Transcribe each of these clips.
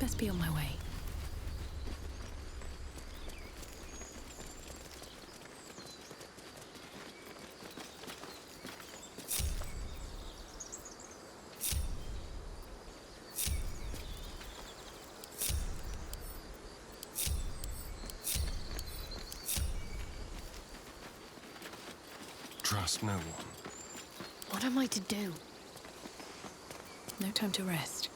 best be on my way. Trust no one. What am I to do? No time to rest.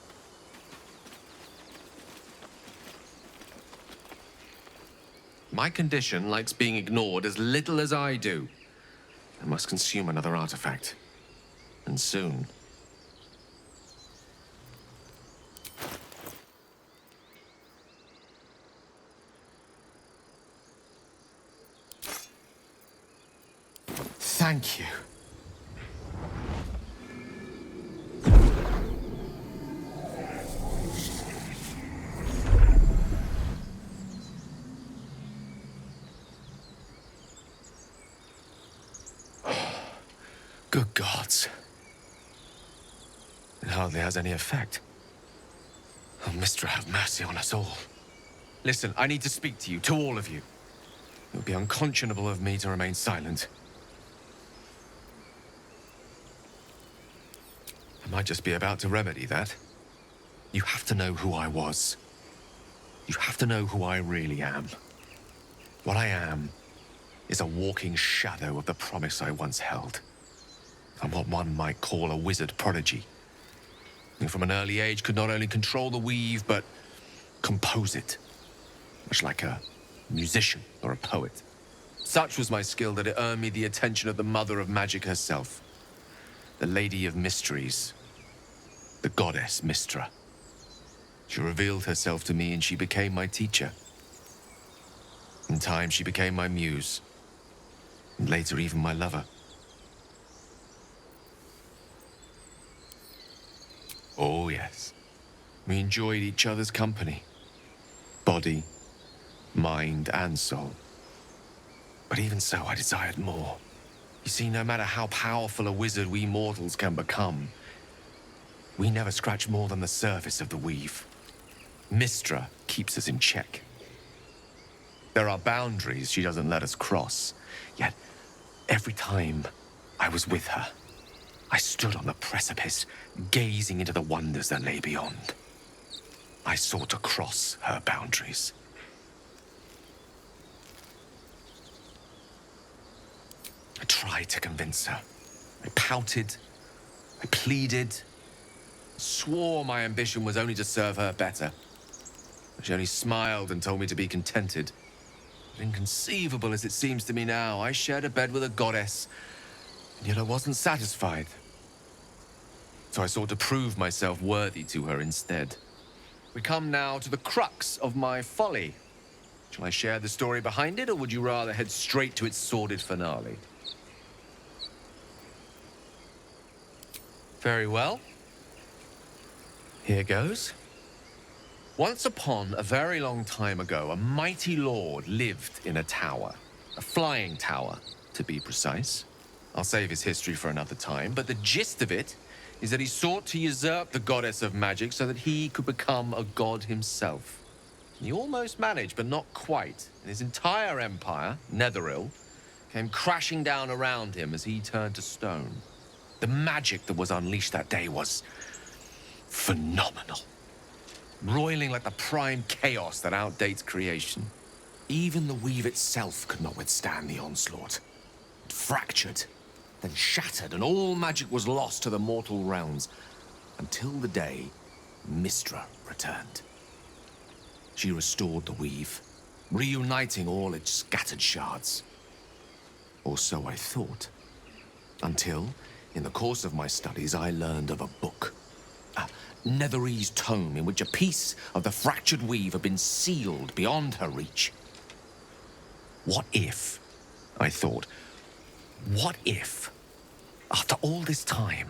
My condition likes being ignored as little as I do. I must consume another artifact. And soon. Thank you. Good gods. It hardly has any effect. Oh, Mistra, have mercy on us all. Listen, I need to speak to you, to all of you. It would be unconscionable of me to remain silent. I might just be about to remedy that. You have to know who I was. You have to know who I really am. What I am is a walking shadow of the promise I once held. I'm what one might call a wizard prodigy, who from an early age could not only control the weave, but compose it, much like a musician or a poet. Such was my skill that it earned me the attention of the mother of magic herself, the Lady of Mysteries, the goddess Mistra. She revealed herself to me and she became my teacher. In time, she became my muse, and later even my lover. Oh, yes. We enjoyed each other's company. Body, mind, and soul. But even so, I desired more. You see, no matter how powerful a wizard we mortals can become, we never scratch more than the surface of the weave. Mistra keeps us in check. There are boundaries she doesn't let us cross. Yet, every time I was with her, I stood on the precipice, gazing into the wonders that lay beyond. I sought to cross her boundaries. I tried to convince her. I pouted. I pleaded. Swore my ambition was only to serve her better. She only smiled and told me to be contented. Inconceivable as it seems to me now, I shared a bed with a goddess, and yet I wasn't satisfied. So I sought to prove myself worthy to her instead. We come now to the crux of my folly. Shall I share the story behind it, or would you rather head straight to its sordid finale? Very well. Here goes. Once upon a very long time ago, a mighty lord lived in a tower. A flying tower, to be precise. I'll save his history for another time, but the gist of it is that he sought to usurp the goddess of magic so that he could become a god himself. He almost managed, but not quite, and his entire empire, Netheril, came crashing down around him as he turned to stone. The magic that was unleashed that day was phenomenal. Roiling like the prime chaos that outdates creation. Even the weave itself could not withstand the onslaught. It fractured, then shattered, and all magic was lost to the mortal realms, until the day Mistra returned. She restored the weave, reuniting all its scattered shards. Or so I thought. Until, in the course of my studies, I learned of a book. A Netherese tome in which a piece of the fractured weave had been sealed beyond her reach. What if, I thought, what if, after all this time,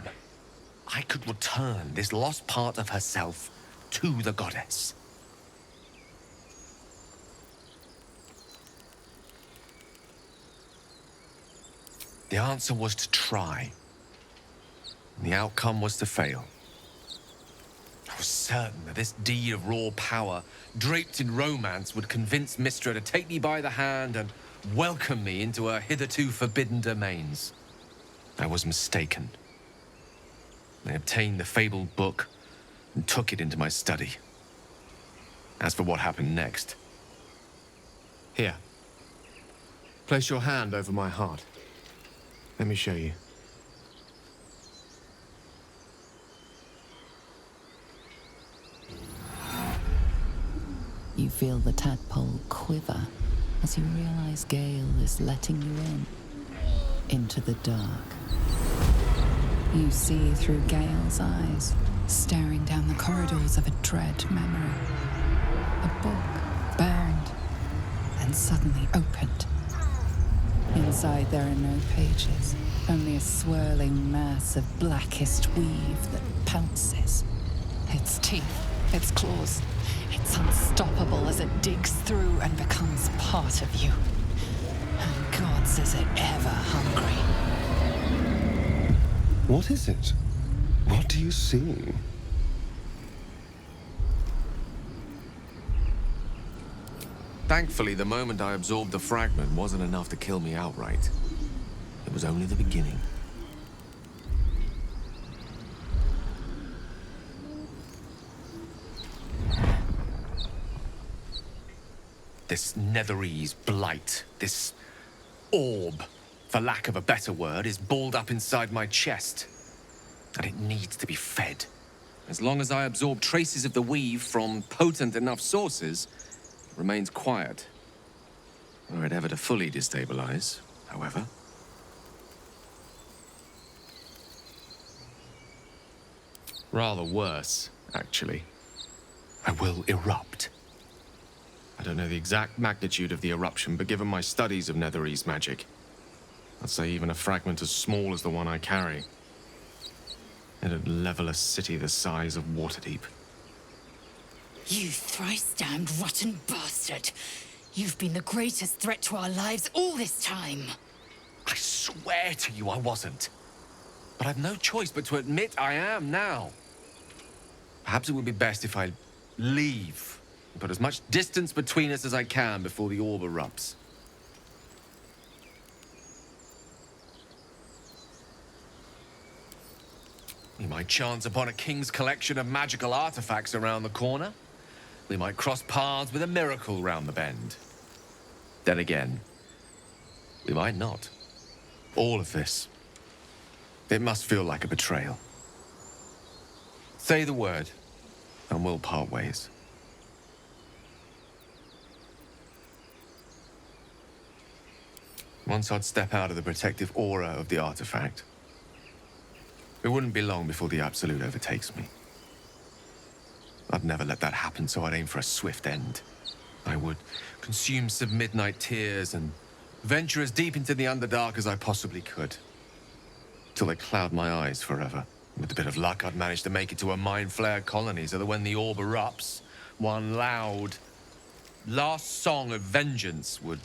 I could return this lost part of herself to the goddess? The answer was to try. The outcome was to fail. I was certain that this deed of raw power, draped in romance, would convince Mistra to take me by the hand and welcome me into her hitherto forbidden domains. I was mistaken. I obtained the fabled book and took it into my study. As for what happened next... Here. Place your hand over my heart. Let me show you. You feel the tadpole quiver as you realize Gale is letting you into the dark. You see through Gale's eyes, staring down the corridors of a dread memory. A book burned and suddenly opened. Inside there are no pages, only a swirling mass of blackest weave that pounces. Its teeth, its claws, it's unstoppable as it digs through and becomes part of you. And gods, is it ever hungry. What is it? What do you see? Thankfully, the moment I absorbed the fragment wasn't enough to kill me outright. It was only the beginning. This Netherese blight, this orb, for lack of a better word, is balled up inside my chest. And it needs to be fed. As long as I absorb traces of the weave from potent enough sources, it remains quiet. Were it ever to fully destabilize, however. Rather worse, actually. I will erupt. I don't know the exact magnitude of the eruption, but given my studies of Netherese magic, I'd say even a fragment as small as the one I carry, it'd level a city the size of Waterdeep. You thrice-damned rotten bastard! You've been the greatest threat to our lives all this time! I swear to you I wasn't. But I've no choice but to admit I am now. Perhaps it would be best if I leave. Put as much distance between us as I can before the orb erupts. We might chance upon a king's collection of magical artifacts around the corner. We might cross paths with a miracle round the bend. Then again, we might not. All of this, it must feel like a betrayal. Say the word, and we'll part ways. Once I'd step out of the protective aura of the artifact, it wouldn't be long before the Absolute overtakes me. I'd never let that happen, so I'd aim for a swift end. I would consume some midnight tears and venture as deep into the Underdark as I possibly could, till they cloud my eyes forever. With a bit of luck, I'd manage to make it to a Mind Flayer colony, so that when the orb erupts, one loud, last song of vengeance would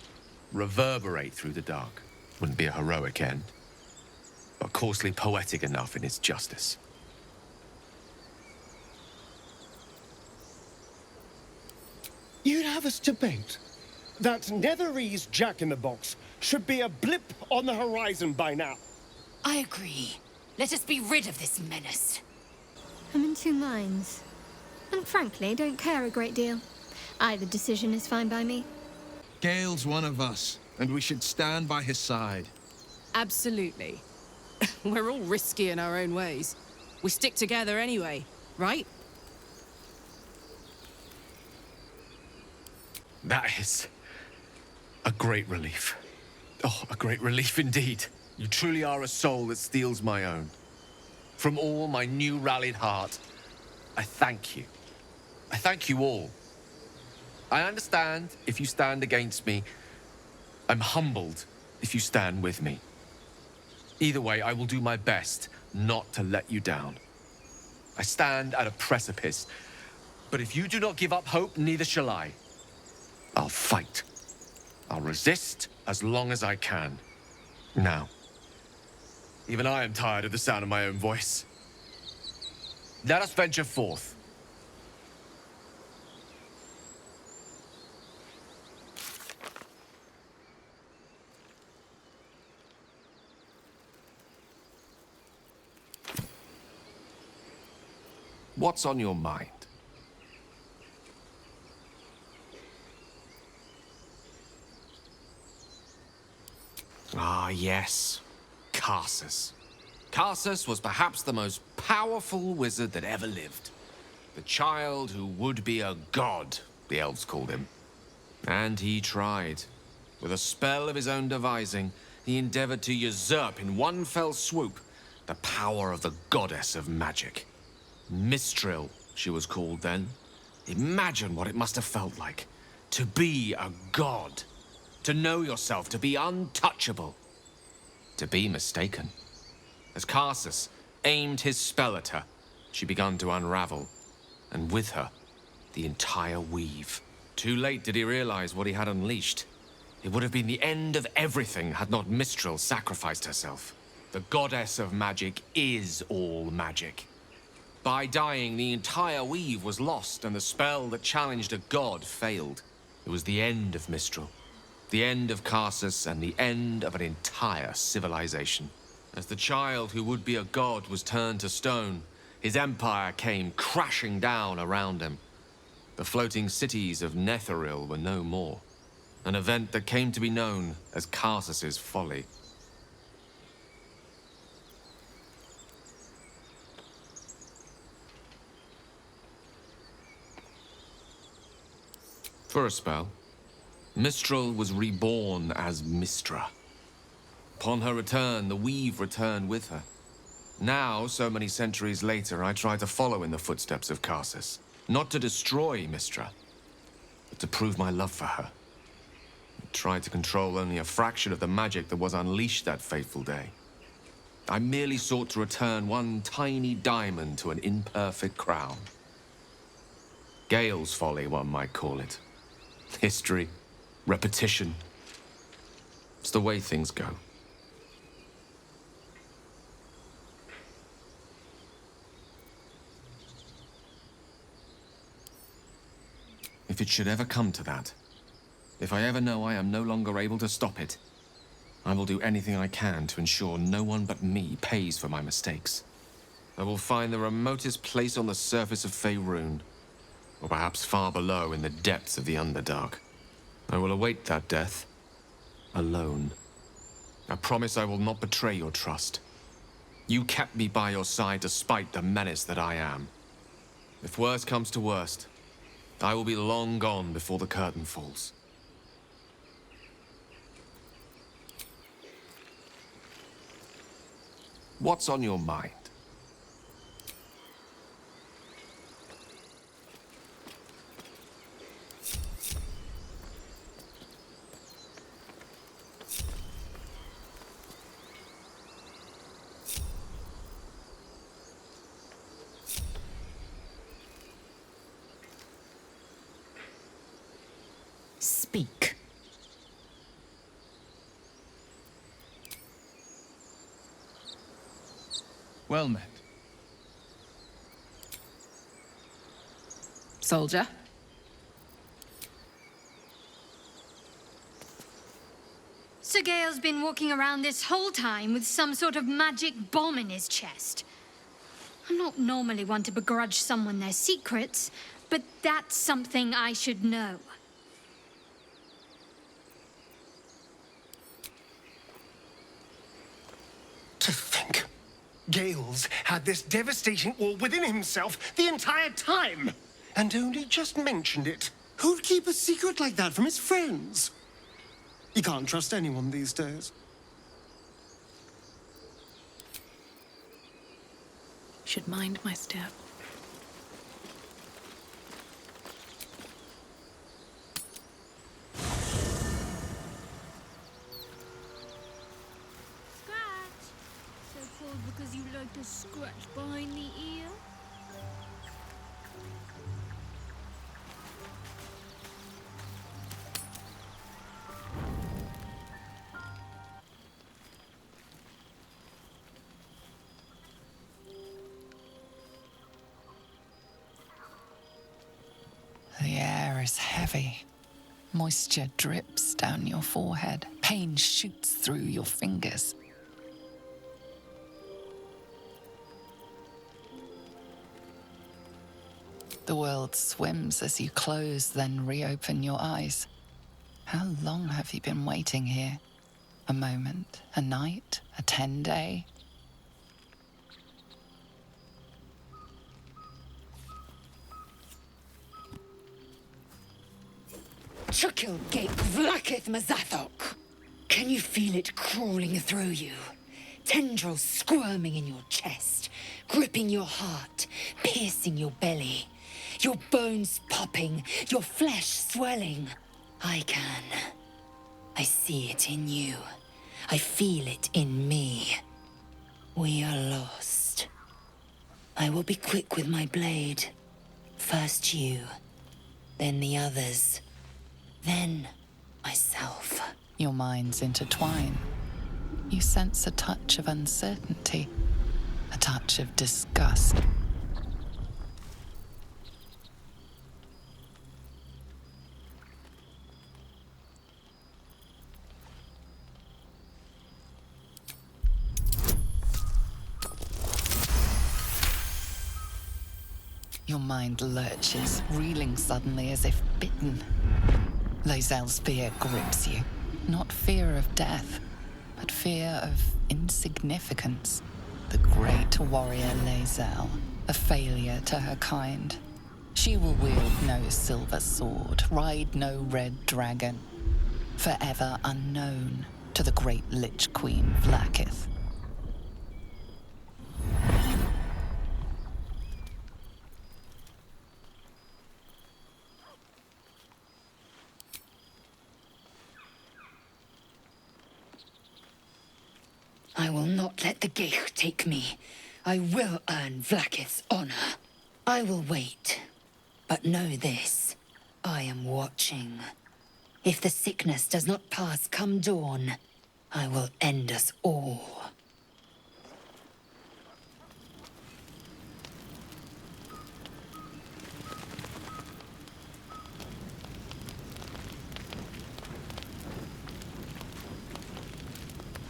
reverberate through the dark. Wouldn't be a heroic end, but coarsely poetic enough in its justice. You'd have us debate that Netherese Jack-in-the-Box should be a blip on the horizon by now. I agree. Let us be rid of this menace. I'm in two minds. And frankly, don't care a great deal. Either decision is fine by me. Gale's one of us, and we should stand by his side. Absolutely. We're all risky in our own ways. We stick together anyway, right? That is a great relief. Oh, a great relief indeed. You truly are a soul that steals my own. From all my new rallied heart, I thank you. I thank you all. I understand if you stand against me. I'm humbled if you stand with me. Either way, I will do my best not to let you down. I stand at a precipice, but if you do not give up hope, neither shall I. I'll fight. I'll resist as long as I can. Now, even I am tired of the sound of my own voice. Let us venture forth. What's on your mind? Ah, yes. Karsus. Karsus was perhaps the most powerful wizard that ever lived. The child who would be a god, the elves called him. And he tried. With a spell of his own devising, he endeavored to usurp in one fell swoop the power of the goddess of magic. Mistral, she was called then. Imagine what it must have felt like to be a god. To know yourself, to be untouchable. To be mistaken. As Karsus aimed his spell at her, she began to unravel. And with her, the entire weave. Too late did he realize what he had unleashed. It would have been the end of everything had not Mistral sacrificed herself. The goddess of magic is all magic. By dying, the entire weave was lost, and the spell that challenged a god failed. It was the end of Mistral. The end of Karsus and the end of an entire civilization. As the child who would be a god was turned to stone, his empire came crashing down around him. The floating cities of Netheril were no more. An event that came to be known as Karsus's folly. For a spell, Mistral was reborn as Mistra. Upon her return, the weave returned with her. Now, so many centuries later, I try to follow in the footsteps of Karsus. Not to destroy Mistra, but to prove my love for her. I tried to control only a fraction of the magic that was unleashed that fateful day. I merely sought to return one tiny diamond to an imperfect crown. Gale's folly, one might call it. History, repetition. It's the way things go. If it should ever come to that, if I ever know I am no longer able to stop it, I will do anything I can to ensure no one but me pays for my mistakes. I will find the remotest place on the surface of Faerun, or perhaps far below in the depths of the Underdark. I will await that death, alone. I promise I will not betray your trust. You kept me by your side despite the menace that I am. If worst comes to worst, I will be long gone before the curtain falls. What's on your mind? Speak. Well met. Soldier? Sir Gale's been walking around this whole time with some sort of magic bomb in his chest. I'm not normally one to begrudge someone their secrets, but that's something I should know. To think, Gale's had this devastating war within himself the entire time, and only just mentioned it. Who'd keep a secret like that from his friends? You can't trust anyone these days. Should mind my step. Because you like to scratch behind the ear? The air is heavy. Moisture drips down your forehead. Pain shoots through your fingers. The world swims as you close, then reopen your eyes. How long have you been waiting here? A moment, a night, a 10-day? Chukil Gate Vlakith Mazathok. Can you feel it crawling through you? Tendrils squirming in your chest, gripping your heart, piercing your belly. Your bones popping, your flesh swelling. I can. I see it in you. I feel it in me. We are lost. I will be quick with my blade. First you, then the others, then myself. Your minds intertwine. You sense a touch of uncertainty, a touch of disgust. Your mind lurches, reeling suddenly as if bitten. Lae'zel's fear grips you. Not fear of death, but fear of insignificance. The great warrior Lae'zel, a failure to her kind. She will wield no silver sword, ride no red dragon. Forever unknown to the great Lich Queen Vlakith. I will not let the Geich take me. I will earn Vlakith's honor. I will wait. But know this, I am watching. If the sickness does not pass come dawn, I will end us all.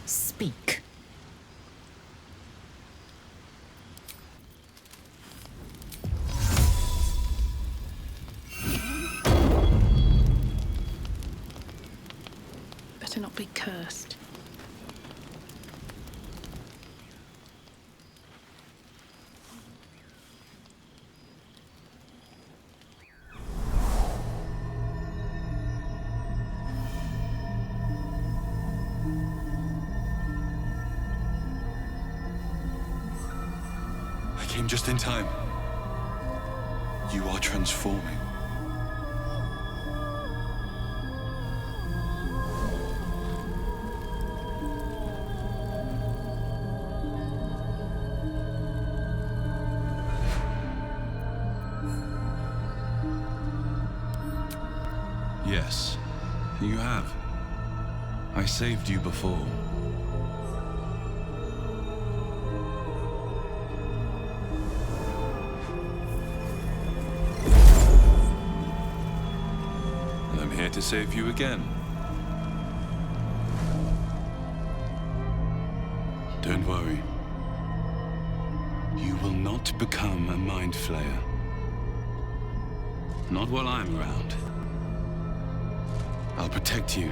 Speak. Better not be cursed. I came just in time. You are transforming. Yes, you have. I saved you before. And I'm here to save you again. Don't worry. You will not become a mind flayer. Not while I'm around. I'll protect you.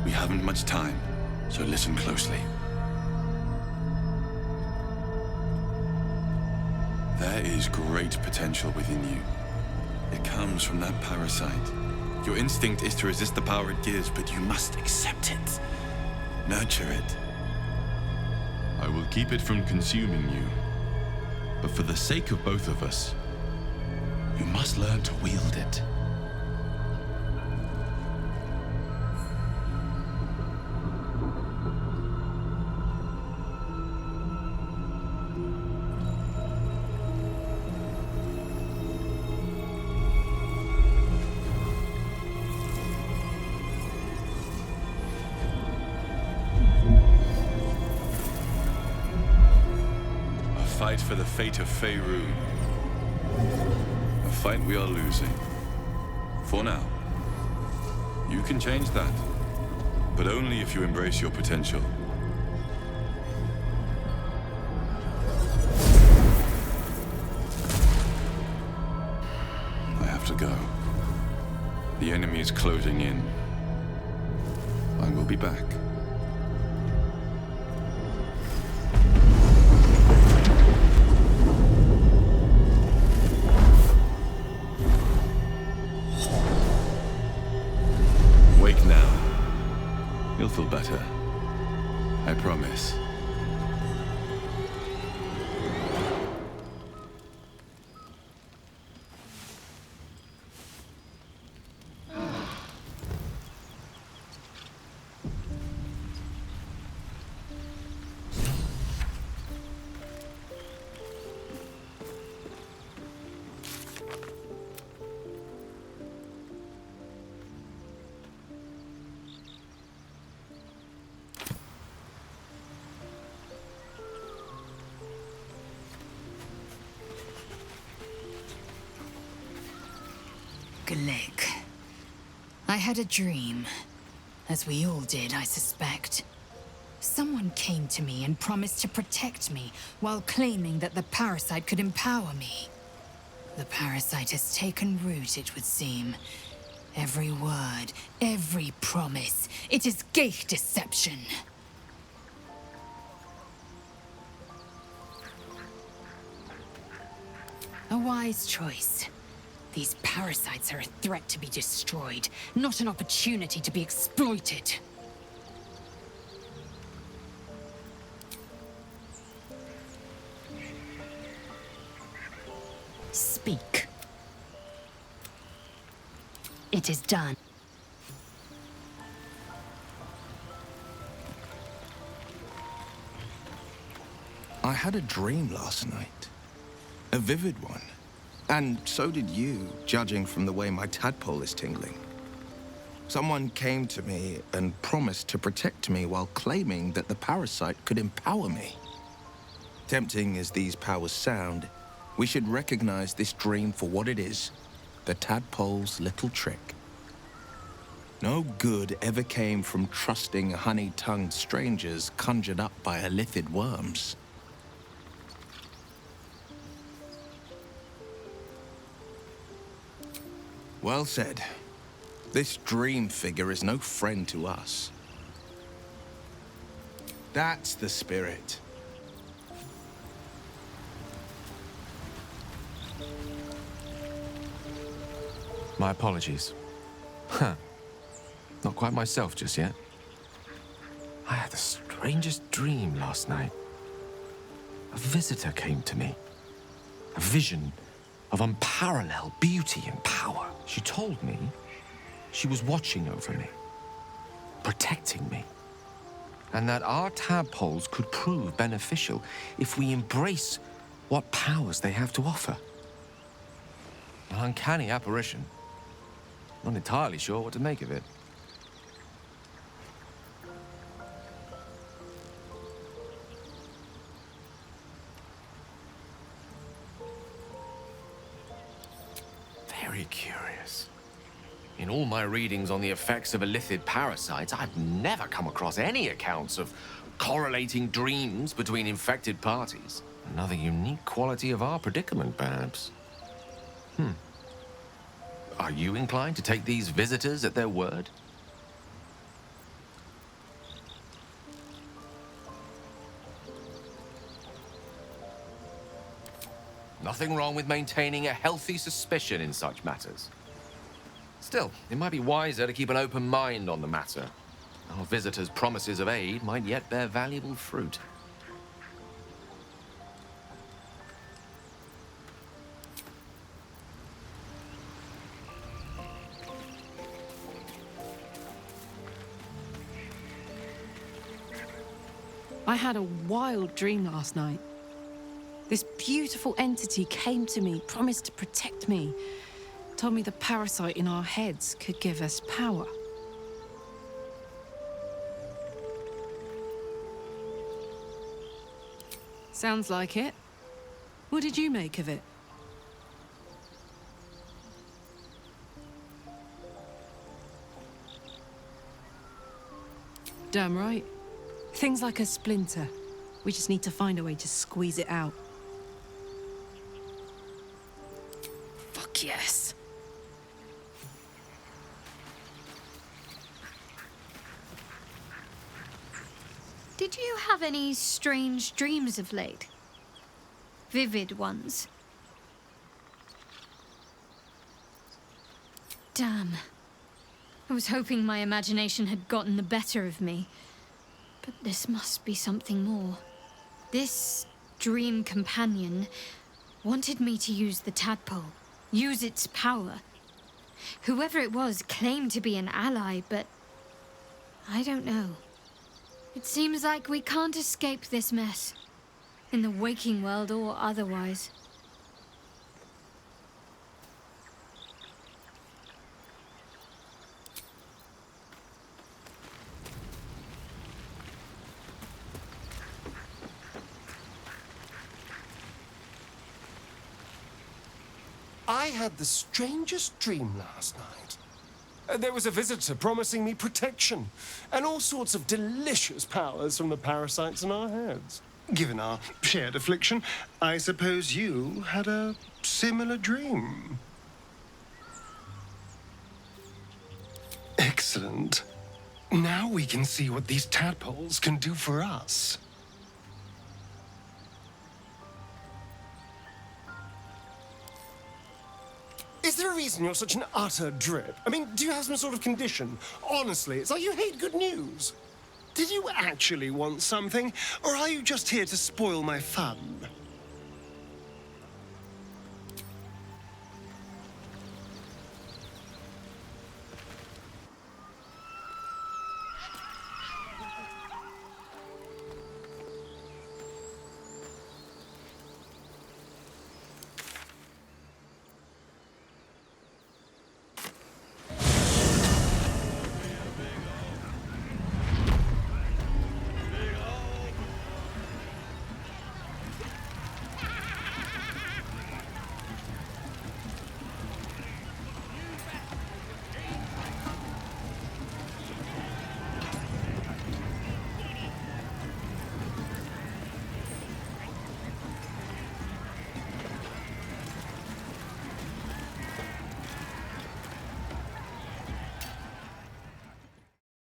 We haven't much time, so listen closely. There is great potential within you. It comes from that parasite. Your instinct is to resist the power it gives, but you must accept it. Nurture it. I will keep it from consuming you. But for the sake of both of us, you must learn to wield it. Fight for the fate of Faerun. A fight we are losing. For now. You can change that, but only if you embrace your potential. I have to go. The enemy is closing in. I will be back. Wake now. You'll feel better. I promise. Glick. I had a dream. As we all did, I suspect. Someone came to me and promised to protect me, while claiming that the parasite could empower me. The parasite has taken root, it would seem. Every word, every promise, it is gate deception. A wise choice. These parasites are a threat to be destroyed, not an opportunity to be exploited. Speak. It is done. I had a dream last night. A vivid one. And so did you, judging from the way my tadpole is tingling. Someone came to me and promised to protect me while claiming that the parasite could empower me. Tempting as these powers sound, we should recognize this dream for what it is, the tadpole's little trick. No good ever came from trusting honey-tongued strangers conjured up by illithid worms. Well said. This dream figure is no friend to us. That's the spirit. My apologies. Not quite myself just yet. I had the strangest dream last night. A visitor came to me. A vision of unparalleled beauty and power. She told me she was watching over me, protecting me, and that our tadpoles could prove beneficial if we embrace what powers they have to offer. An uncanny apparition. Not entirely sure what to make of it. Very curious. In all my readings on the effects of illithid parasites, I've never come across any accounts of correlating dreams between infected parties. Another unique quality of our predicament, perhaps. Are you inclined to take these visitors at their word? Nothing wrong with maintaining a healthy suspicion in such matters. Still, it might be wiser to keep an open mind on the matter. Our visitors' promises of aid might yet bear valuable fruit. I had a wild dream last night. This beautiful entity came to me, promised to protect me, told me the parasite in our heads could give us power. Sounds like it. What did you make of it? Damn right. Things like a splinter. We just need to find a way to squeeze it out. Fuck yes. Did you have any strange dreams of late? Vivid ones? Damn. I was hoping my imagination had gotten the better of me. But this must be something more. This dream companion wanted me to use the tadpole, use its power. Whoever it was claimed to be an ally, but I don't know. It seems like we can't escape this mess, in the waking world or otherwise. I had the strangest dream last night. There was a visitor promising me protection and all sorts of delicious powers from the parasites in our heads. Given our shared affliction, I suppose you had a similar dream. Excellent. Now we can see what these tadpoles can do for us. Is there a reason you're such an utter drip? I mean, do you have some sort of condition? Honestly, it's like you hate good news. Did you actually want something, or are you just here to spoil my fun?